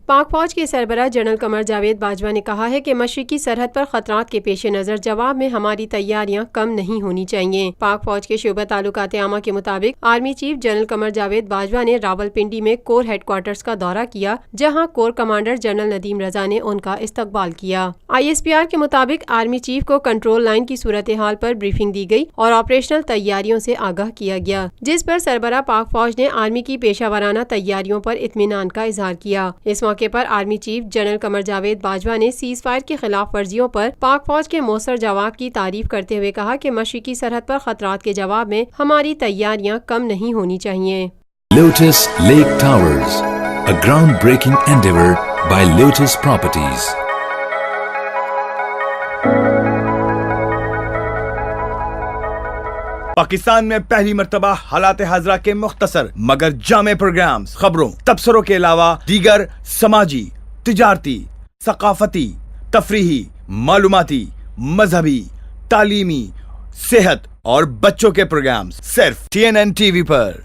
پاک فوج کے سربراہ جنرل قمر جاوید باجوہ نے کہا ہے کہ مشرقی سرحد پر خطرات کے پیش نظر جواب میں ہماری تیاریاں کم نہیں ہونی چاہیے۔ پاک فوج کے شعبہ تعلقات عامہ کے مطابق army chief general Qamar Javed Bajwa نے راولپنڈی میں کور ہیڈ کوارٹرز کا دورہ کیا، جہاں کور کمانڈر جنرل ندیم رضا نے ان کا استقبال کیا۔ ISPR کے مطابق آرمی چیف کو کنٹرول لائن کی صورتحال پر بریفنگ دی گئی اور آپریشنل تیاریوں سے آگاہ کیا گیا، جس پر سربراہ پاک فوج نے آرمی کی پیشہ ورانہ تیاریوں پر اطمینان کا اظہار کیا۔ اس موقع پر army chief general Qamar Javed Bajwa نے سیز فائر کی خلاف ورزیوں پر پاک فوج کے مؤثر جواب کی تعریف کرتے ہوئے کہا کہ مشرقی سرحد پر خطرات کے جواب میں ہماری تیاریاں کم نہیں ہونی چاہیے۔ Lotus Lake Towers, a groundbreaking endeavor by Lotus Properties. Pakistan میں پہلی مرتبہ حالات حاضرہ کے مختصر مگر جامع پروگرامز، خبروں، تبصروں کے علاوہ دیگر سماجی، تجارتی، ثقافتی، تفریحی، معلوماتی، مذہبی، تعلیمی، صحت اور بچوں کے پروگرامز صرف TNN TV پر۔